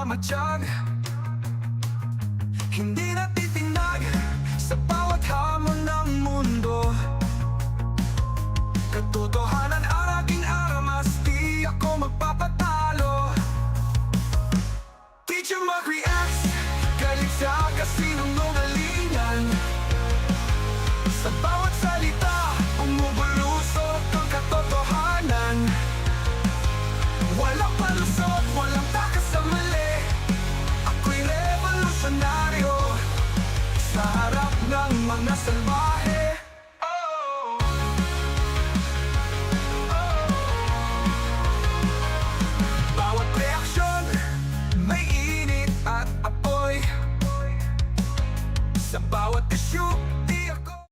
namamatiyag, hindi natitinag sa bawat hamon ng mundo. Katotohanan ang aking aramas, di ako magpapatalo. Teacher mag-reacts, galit sa kasinungalingan. Sa bawat salita, umubulusok ang katotohanan. Walang palusot, walang takas sa mali. Ako'y revolusyonaryo sa harap ng mga salbahe. Bawat reaksyon, may init at apoy. Sa bawat issue, di ako.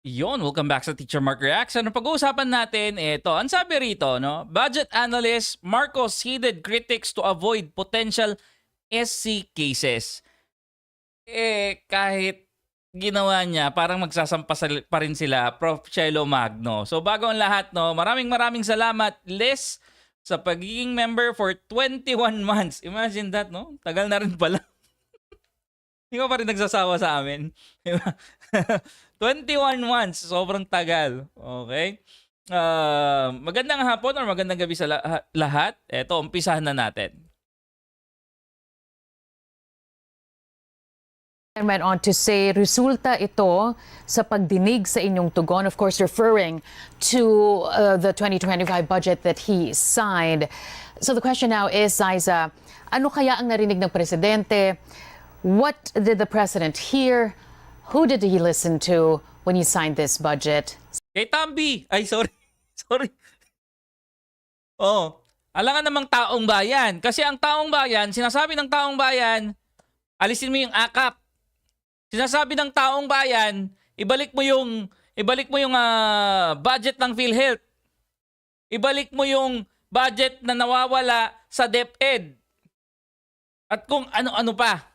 Yon, welcome back sa Teacher Mark Reacts. Ano pag-uusapan natin? Ito, ang sabi rito, no? Budget analyst Marcos heeded critics to avoid potential SC cases. Kahit ginawa niya, parang magsasampa pa rin sila, Prof. Chelo Magno. So bago ang lahat, no, maraming salamat, Les, sa pagiging member for 21 months. Imagine that, no? Tagal na rin pala. Hindi ko pa rin nagsasawa sa amin. 21 months. Sobrang tagal. Okay? Magandang hapon or magandang gabi sa lahat. Eto, umpisahan na natin. And went on to say, resulta ito sa pagdinig sa inyong tugon, of course referring to the 2025 budget that he signed. So the question now is, Liza, ano kaya ang narinig ng presidente? What did the president hear? Who did he listen to when he signed this budget? Kay Tambi! Ay, sorry. Sorry. Oh, alangan namang taong bayan. Kasi ang taong bayan, sinasabi ng taong bayan, alisin mo yung akap. Sinasabi ng taong bayan, ibalik mo yung budget ng PhilHealth. Ibalik mo yung budget na nawawala sa DepEd. At kung ano-ano pa.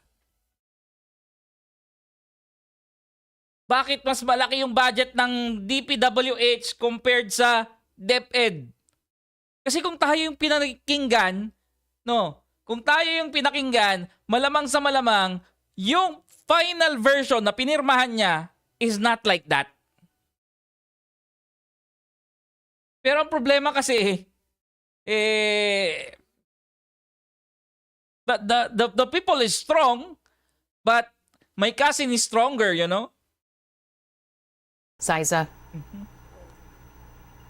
Bakit mas malaki yung budget ng DPWH compared sa DepEd? Kasi kung tayo yung pinakinggan, no? Kung tayo yung pinakinggan, malamang sa malamang, yung final version na pinirmahan niya is not like that. Pero ang problema kasi, the people is strong, but my cousin is stronger, you know? Liza.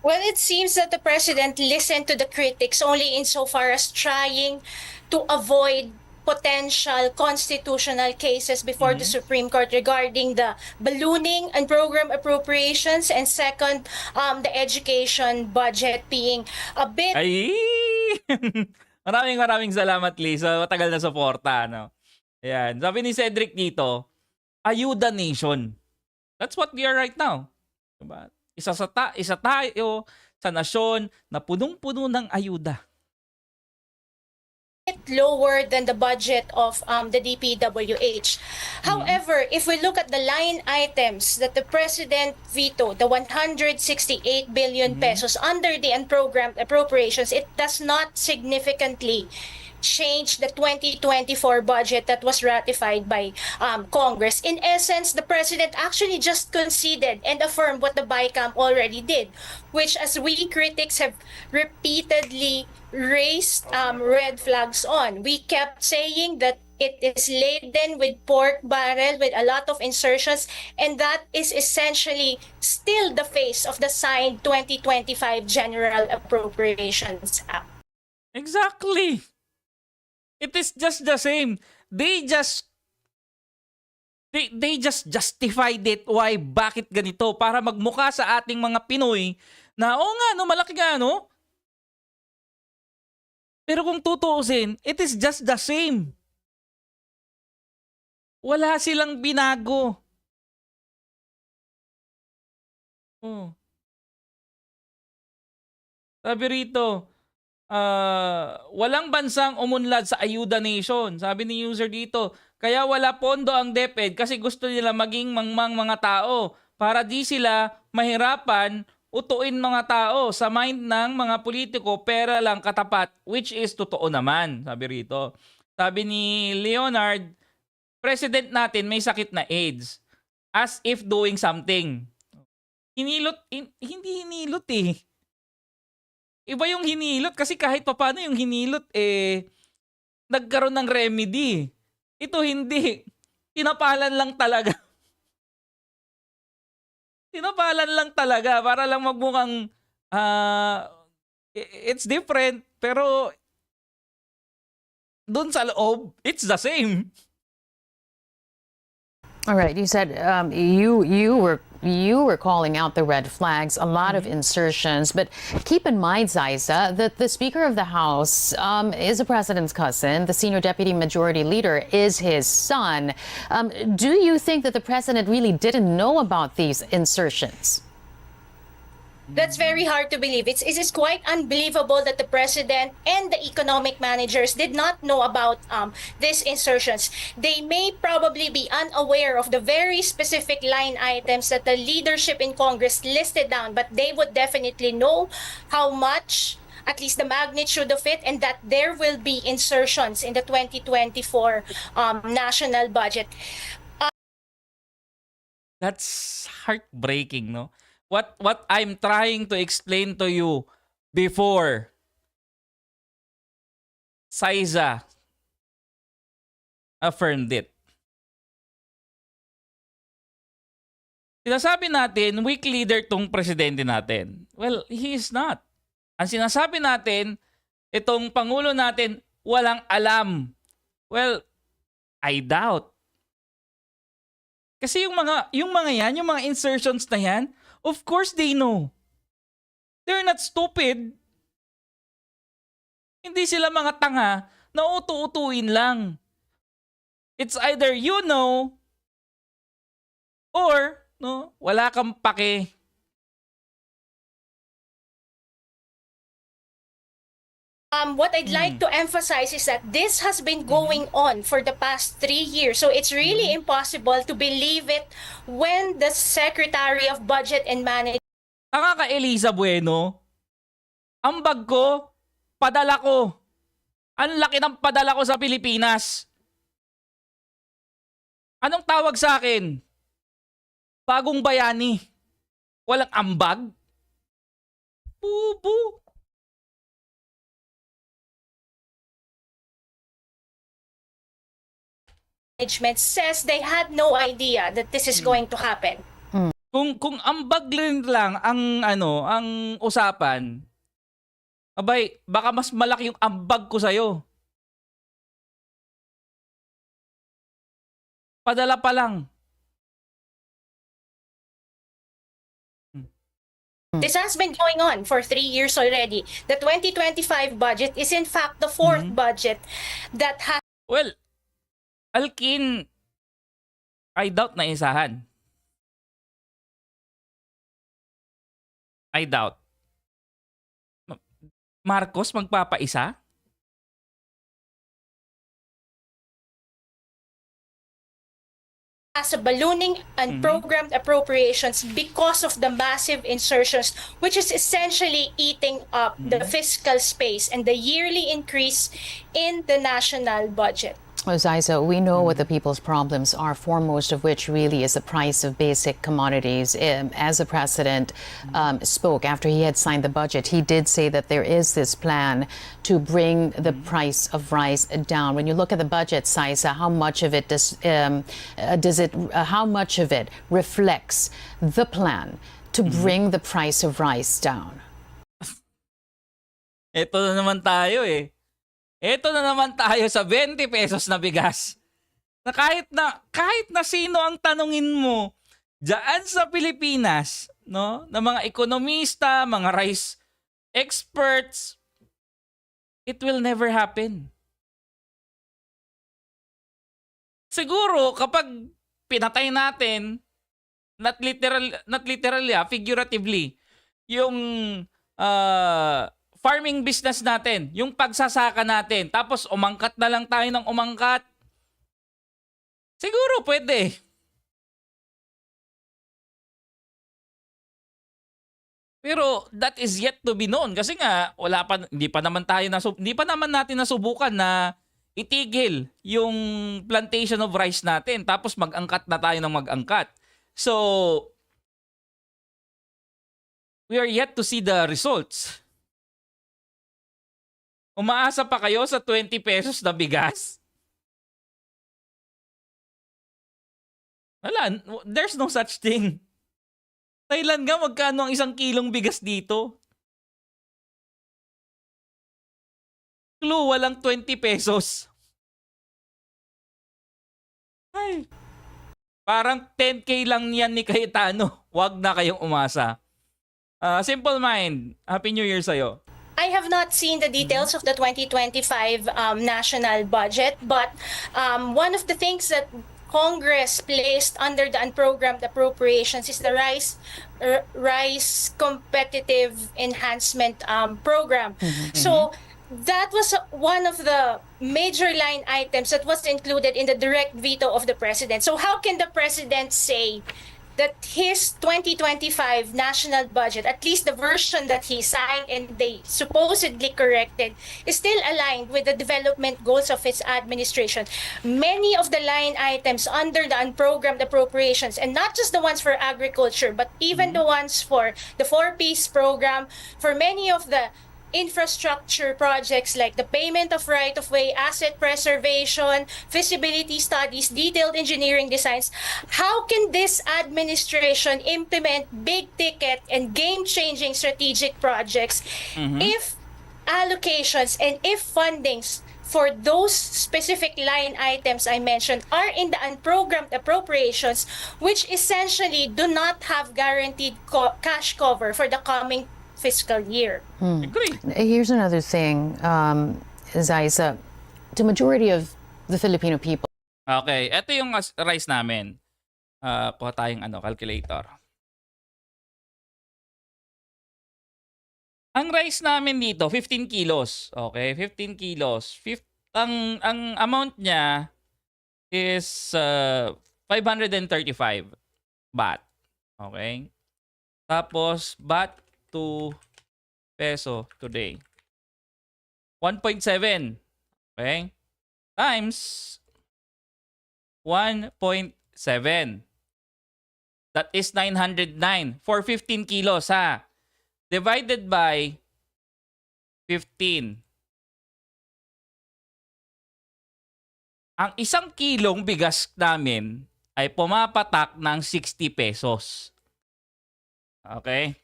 Well, it seems that the president listened to the critics only insofar as trying to avoid potential constitutional cases before the Supreme Court regarding the ballooning and program appropriations, and second, the education budget being a bit... Ay! maraming salamat, Lee, sa matagal na suporta. No? Ayan. Sabi ni Cedric dito, ayuda nation. That's what we are right now. Diba? Isa tayo sa nasyon na punong-puno ng ayuda. Lower than the budget of the DPWH. However, if we look at the line items that the president vetoed, the 168 billion pesos under the unprogrammed appropriations, it does not significantly change the 2024 budget that was ratified by Congress. In essence, the president actually just conceded and affirmed what the P.A.K.U already did, which, as we critics have repeatedly raised red flags on. We kept saying that it is laden with pork barrel, with a lot of insertions, and that is essentially still the face of the signed 2025 General Appropriations Act. Exactly. It is just the same. They just justified it. Why? Bakit ganito? Para magmukha sa ating mga Pinoy na, oo nga, no, malaki nga, no? Pero kung tutuusin, it is just the same. Wala silang binago. Oh. Sabi rito, walang bansang umunlad sa ayuda nation. Sabi ni user dito, kaya wala pondo ang DepEd kasi gusto nila maging mangmang mga tao para di sila mahirapan utuin mga tao sa mind ng mga politiko, pera lang katapat, which is totoo naman, sabi rito. Sabi ni Leonard, president natin may sakit na AIDS. As if doing something. Hindi hinilot eh. Iba yung hinilot kasi kahit papaano yung hinilot nagkaroon ng remedy. Ito hindi. Tinapalan lang talaga. Tinapalan lang talaga para lang magmukhang it's different pero dun sa loob, it's the same. All right, you said you were calling out the red flags, a lot of insertions, but keep in mind, Ziza, that the Speaker of the House is the President's cousin. The Senior Deputy Majority Leader is his son. Do you think that the President really didn't know about these insertions? That's very hard to believe. It is quite unbelievable that the president and the economic managers did not know about these insertions. They may probably be unaware of the very specific line items that the leadership in Congress listed down, but they would definitely know how much, at least the magnitude of it, and that there will be insertions in the 2024 national budget. That's heartbreaking, no? What I'm trying to explain to you before, Saiza affirmed it. Sinasabi natin, weak leader tong presidente natin. Well, he is not. Ang sinasabi natin, itong Pangulo natin, walang alam. Well, I doubt. Kasi yung mga insertions na yan, of course they know. They're not stupid. Hindi sila mga tanga na utu-utuin lang. It's either you know or no, wala kang pake. What I'd like to emphasize is that this has been going on for the past 3 years. So it's really impossible to believe it when the Secretary of Budget and Management Tanga ka, Eliza Bueno. Ang bag ko, padala ko. Ang laki ng padala ko sa Pilipinas. Anong tawag sa akin? Bagong bayani. Walang ambag? Bubu. says they had no idea that this is going to happen. Kung ambag lang ang usapan, abay, baka mas malaki yung ambag ko sa'yo. Padala pa lang. This has been going on for 3 years already. The 2025 budget is in fact the fourth budget that has Well, Alkin, I doubt na isahan. I doubt. Marcos magpapaisa? a ballooning and programmed appropriations because of the massive insertions, which is essentially eating up the fiscal space and the yearly increase in the national budget. Well, Ziza, we know what the people's problems are, foremost of which really is the price of basic commodities. As the president spoke after he had signed the budget, he did say that there is this plan to bring the price of rice down. When you look at the budget, Ziza, how much of it how much of it reflects the plan to bring the price of rice down? Ito na naman tayo eh. Ito na naman tayo sa 20 pesos na bigas. Na kahit na sino ang tanungin mo diyan sa Pilipinas, no, na mga ekonomista, mga rice experts, it will never happen. Siguro kapag pinatay natin, not literally, figuratively, yung farming business natin, yung pagsasaka natin, tapos umangkat na lang tayo ng umangkat. Siguro pwede. Pero that is yet to be known kasi nga hindi pa naman natin nasubukan na itigil yung plantation of rice natin tapos mag-angkat na tayo ng mag-angkat. So we are yet to see the results. Umaasa pa kayo sa 20 pesos na bigas? Wala, there's no such thing. Thailand nga, magkano ang 1 kilong bigas dito? Clue, walang 20 pesos. Ay. Parang 10K lang yan ni Cayetano. Huwag na kayong umasa. Simple Mind, Happy New Year sa'yo. I have not seen the details of the 2025 national budget, but one of the things that Congress placed under the unprogrammed appropriations is the rice competitive enhancement program. So that was one of the major line items that was included in the direct veto of the president. So how can the president say that his 2025 national budget, at least the version that he signed and they supposedly corrected, is still aligned with the development goals of his administration? Many of the line items under the unprogrammed appropriations, and not just the ones for agriculture, but even the ones for the 4-piece program, for many of the infrastructure projects like the payment of right-of-way, asset preservation, feasibility studies, detailed engineering designs. How can this administration implement big-ticket and game-changing strategic projects if allocations and if fundings for those specific line items I mentioned are in the unprogrammed appropriations, which essentially do not have guaranteed cash cover for the coming fiscal year? Agree. Here's another thing, Zaiza. The majority of the Filipino people Okay, ito yung rice namin. Kuha tayong calculator. Ang rice namin dito, 15 kilos. Okay, 15 kilos. Ang amount niya is 535 baht. Okay? Tapos, baht to peso today. 1.7. Okay? Times 1.7. That is 909 for 15 kilos, ha? Divided by 15. Ang 1 kilong bigas namin ay pumapatak ng 60 pesos. Okay?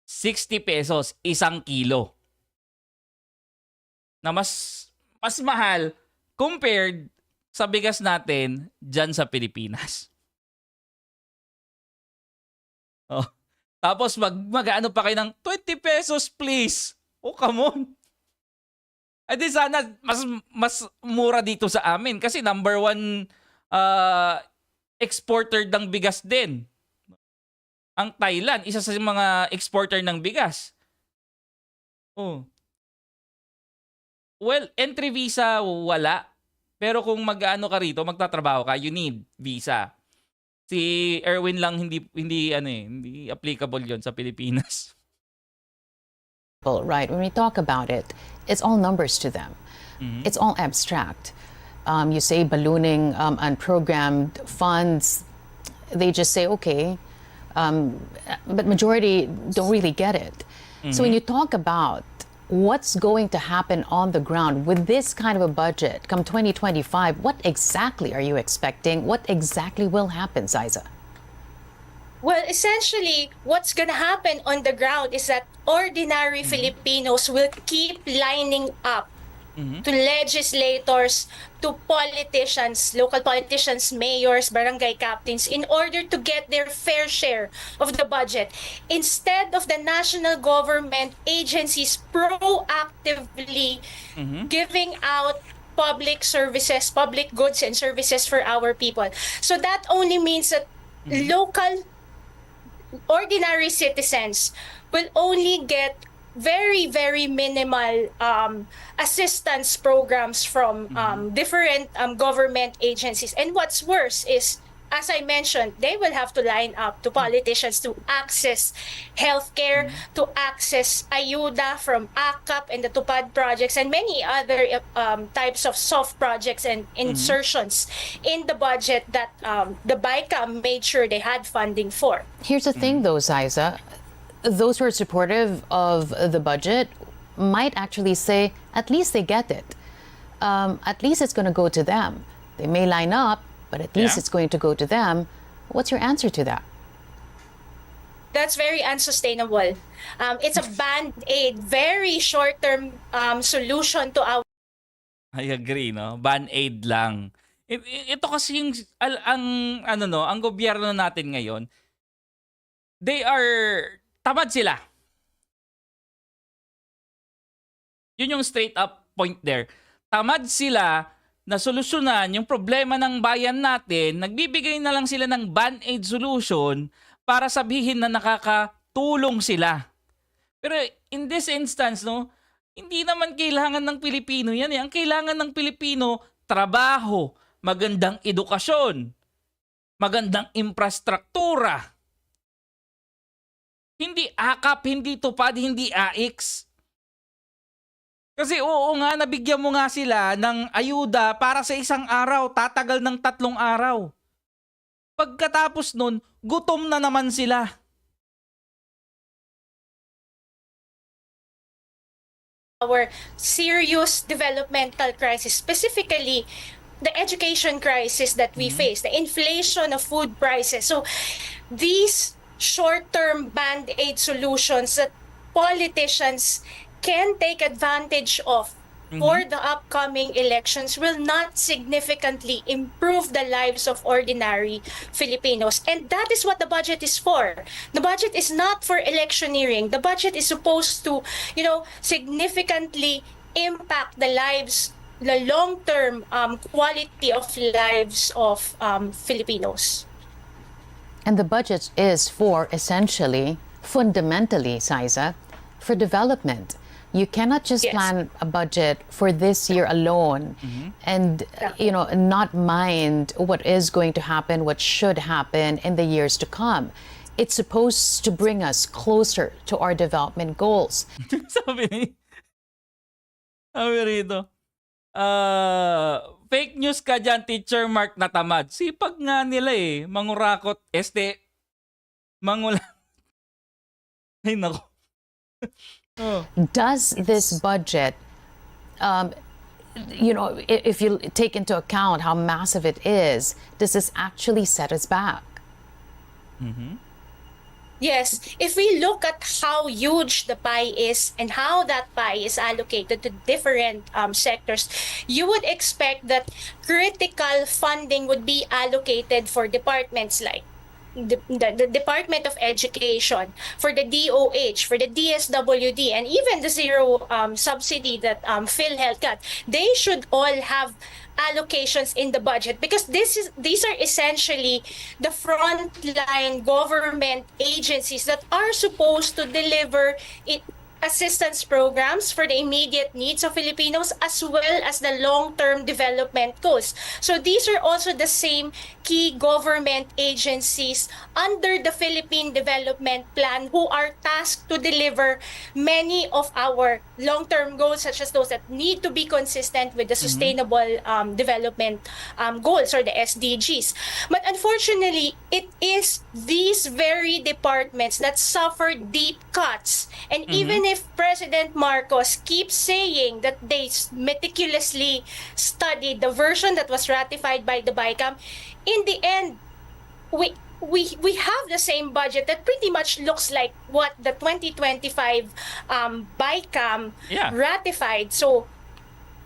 60 pesos, 1 kilo. Na mas mahal compared sa bigas natin dyan sa Pilipinas. Oh. Tapos mag-ano pa kayo ng 20 pesos please. Oh, come on. Ay di sana mas mura dito sa amin kasi number 1 exporter ng bigas din. Ang Thailand, isa sa mga exporter ng bigas. Oh. Well, entry visa wala. Pero kung mag-ano ka rito, magtatrabaho ka, you need visa. Si Erwin lang hindi applicable 'yon sa Pilipinas. right, when we talk about it, it's all numbers to them. It's all abstract. You say ballooning unprogrammed funds, they just say, okay, but majority don't really get it. So when you talk about what's going to happen on the ground with this kind of a budget come 2025, what exactly are you expecting? What exactly will happen, Zaiza? Well, essentially, what's going to happen on the ground is that ordinary Filipinos will keep lining up to legislators, to politicians, local politicians, mayors, barangay captains, in order to get their fair share of the budget. Instead of the national government agencies proactively giving out public services, public goods and services for our people. So that only means that local ordinary citizens will only get very, very minimal assistance programs from different government agencies. And what's worse is, as I mentioned, they will have to line up to politicians to access healthcare, to access ayuda from AKAP and the Tupad projects and many other types of soft projects and insertions in the budget that the BICAM made sure they had funding for. Here's the thing, though, Ziza. Those who are supportive of the budget might actually say, at least they get it. At least it's going to go to them. They may line up, but at least it's going to go to them. What's your answer to that? That's very unsustainable. It's a band-aid, very short-term solution to our I agree, no? Band-aid lang. Ito kasi yung ang gobyerno natin ngayon, tamad sila. Yun yung straight up point there. Tamad sila na solusyonan yung problema ng bayan natin, nagbibigay na lang sila ng band-aid solution para sabihin na nakakatulong sila. Pero in this instance, no, hindi naman kailangan ng Pilipino yan. Ang kailangan ng Pilipino, trabaho, magandang edukasyon, magandang infrastruktura. Hindi AKAP, hindi Tupad, hindi AIX. Kasi oo nga, nabigyan mo nga sila ng ayuda para sa isang araw, tatagal ng 3 araw. Pagkatapos nun, gutom na naman sila. our serious developmental crisis, specifically the education crisis that we face, the inflation of food prices. So these short-term band-aid solutions that politicians can take advantage of for the upcoming elections will not significantly improve the lives of ordinary Filipinos. And that is what the budget is for. The budget is not for electioneering. The budget is supposed to, significantly impact the lives, the long-term quality of lives of Filipinos. And the budget is for essentially, fundamentally, Siza, for development. You cannot just plan a budget for this year alone and, not mind what is going to happen, what should happen in the years to come. It's supposed to bring us closer to our development goals. Sabi rito, fake news ka dyan, Teacher Mark na tamad. Sipag nga nila mangurakot, mangula. Ay, nako. Does this budget, if you take into account how massive it is, does this actually set us back? Yes, if we look at how huge the pie is and how that pie is allocated to different sectors, you would expect that critical funding would be allocated for departments like the Department of Education, for the DOH, for the DSWD, and even the zero subsidy that PhilHealth got. They should all have allocations in the budget because these are essentially the frontline government agencies that are supposed to deliver assistance programs for the immediate needs of Filipinos as well as the long-term development goals. So these are also the same key government agencies under the Philippine Development Plan who are tasked to deliver many of our long-term goals, such as those that need to be consistent with the Sustainable Development Goals or the SDGs. But unfortunately, it is these very departments that suffer deep cuts. And even if President Marcos keeps saying that they meticulously studied the version that was ratified by the BICAM, in the end, we have the same budget that pretty much looks like what the 2025 BICAM ratified. So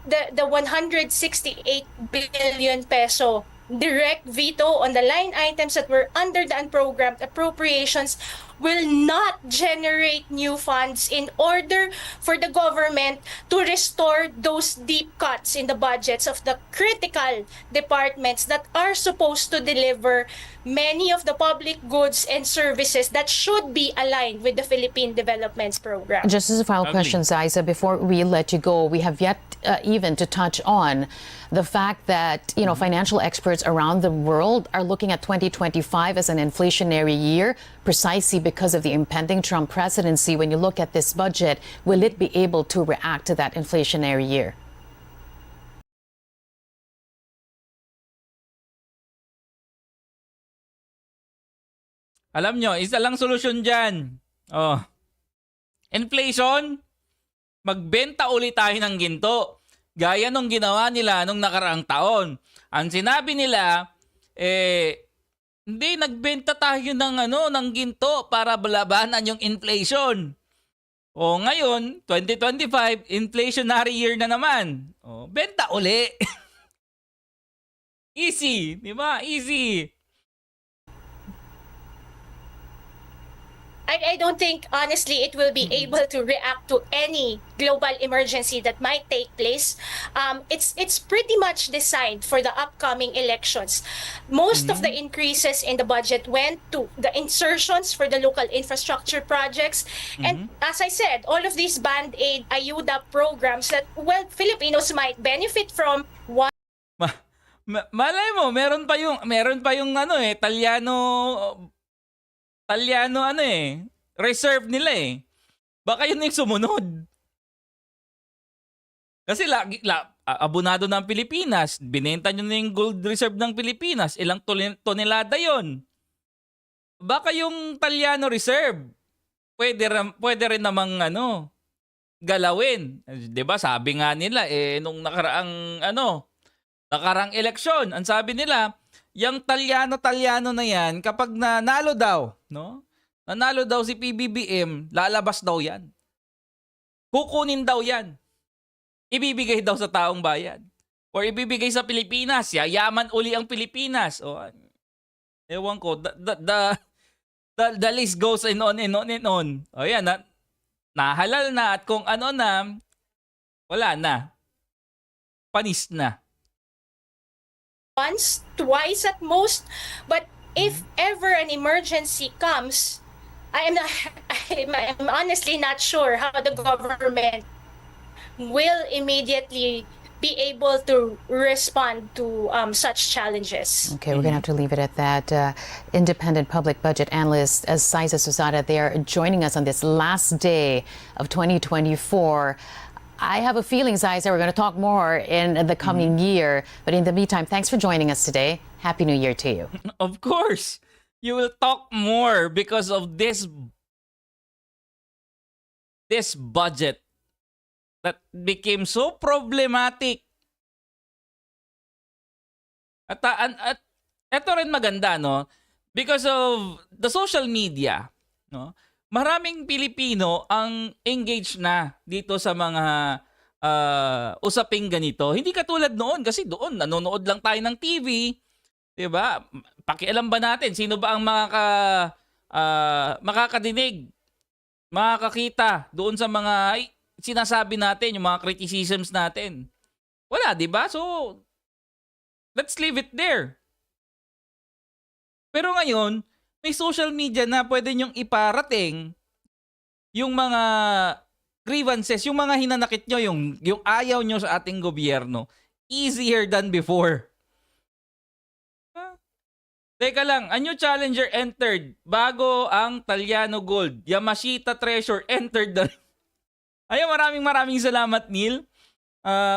the 168 billion peso direct veto on the line items that were under the unprogrammed appropriations will not generate new funds in order for the government to restore those deep cuts in the budgets of the critical departments that are supposed to deliver many of the public goods and services that should be aligned with the Philippine Development Program. Just as a final question, Zaiza, before we let you go, we have yet even to touch on the fact that, you know, financial experts around the world are looking at 2025 as an inflationary year precisely because of the impending Trump presidency. When you look at this budget, will it be able to react to that inflationary year? Alam nyo, isa lang solusyon dyan. Oh. Inflation, magbenta ulit tayo ng ginto. Gaya nung ginawa nila nung nakaraang taon. Ang sinabi nila, hindi, nagbenta tayo ng ginto para balabanan yung inflation. O ngayon, 2025, inflationary year na naman. O, benta uli. Easy, di ba? Easy. I don't think, honestly, it will be able to react to any global emergency that might take place. It's pretty much designed for the upcoming elections. Most of the increases in the budget went to the insertions for the local infrastructure projects. And as I said, all of these band-aid ayuda programs that, well, Filipinos might benefit from. Malay mo, meron pa yung Talyano reserve nila eh. Baka yun yung sumunod. Kasi abonado ng Pilipinas, binenta nyo na yung gold reserve ng Pilipinas, ilang tonelada yon. Baka yung Talyano reserve, pwede rin namang galawin. 'Di ba? Sabi nga nila nung nakaraang eleksyon, ang sabi nila, yung Talyano na yan, kapag nanalo daw, no? Nanalo daw si Pbbm, lalabas daw yan. Kukunin daw yan. Ibibigay daw sa taong bayan. Or ibibigay sa Pilipinas. Yayaman uli ang Pilipinas. O, ewan ko, the list goes on and on and on. O yan, nahalal na at kung ano na, wala na. Panis na. Once, twice at most. But if ever an emergency comes, I'm honestly not sure how the government will immediately be able to respond to such challenges. Okay, we're going to have to leave it at that. Independent public budget analyst Zaiza Susada, they are joining us on this last day of 2024. I have a feeling, Zaiza, we're going to talk more in the coming year. But in the meantime, thanks for joining us today. Happy New Year to you. Of course, you will talk more because of this budget that became so problematic. At eto rin maganda, no? Because of the social media, no? Maraming Pilipino ang engaged na dito sa mga usaping ganito. Hindi katulad noon kasi doon nanonood lang tayo ng TV, 'di ba? Pakialam ba natin sino ba ang makakadinig, makakakita doon sa mga sinasabi natin, yung mga criticisms natin? Wala, 'di ba? So let's leave it there. Pero ngayon, may social media na pwede nyong iparating yung mga grievances, yung mga hinanakit nyo, yung ayaw nyo sa ating gobyerno. Easier than before. Teka lang, a new challenger entered. Bago ang Talyano Gold. Yamashita Treasure entered. Ayun, maraming salamat, Neil.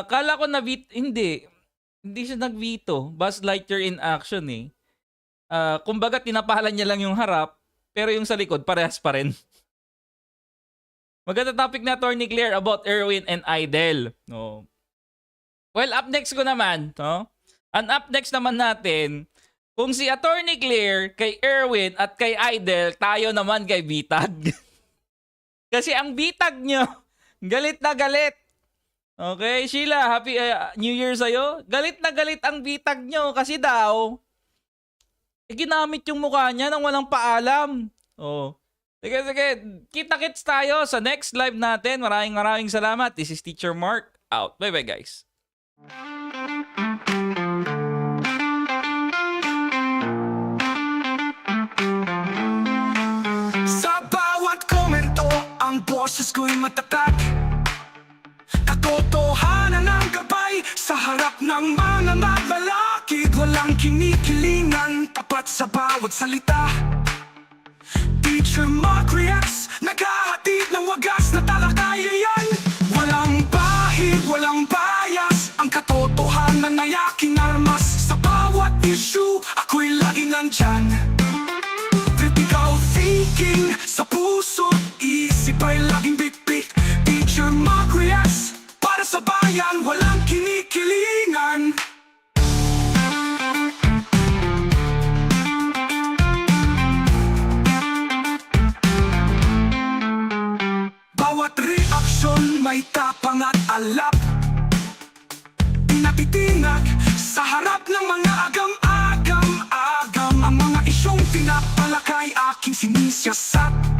Kala ko hindi siya nag-veto. Buzz Lightyear in action eh. Kumbaga tinapalan niya lang yung harap, pero yung sa likod parehas pa rin. Maganda topic na Atty. Claire about Erwin and Idel. No. Well, up next ko naman, no? Ang up next naman natin, kung si Atty. Claire kay Erwin at kay Idel, tayo naman kay Bitag. Kasi ang Bitag nyo, galit na galit. Okay, Sheila, happy New Year sa'yo. Galit na galit ang Bitag nyo kasi daw, ginamit yung mukha niya nang walang paalam. Oh. Sige. Kita-kits tayo sa next live natin. Maraming salamat. This is Teacher Mark. Out. Bye-bye, guys. Sa bawat komento, ang boses ko'y matatag. Katotohanan ang gabay sa harap ng mga mabalakid. Walang kinikilingan, tapat sa bawat salita. Teacher Mark reacts, naghahatid ng wagas na talakayan. Walang bahid, walang bias, ang katotohanan ay aking armas. Sa bawat issue, ako'y lagi nandyan. Critical thinking sa puso, isip ay laging big. Teacher Mark reacts, para sa bayan, walang kinikilingan. Bawat reaksyon may tapang at alap. Pinapitinag sa harap ng mga agam-agam. Ang mga isyong pinapalakay aking sinisiyasat.